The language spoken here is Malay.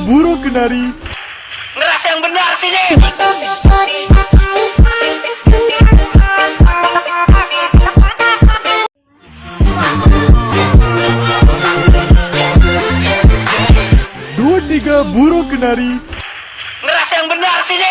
burung kenari. Ngerasa yang benar sini. Dua tiga burung kenari. Ngerasa yang benar sini.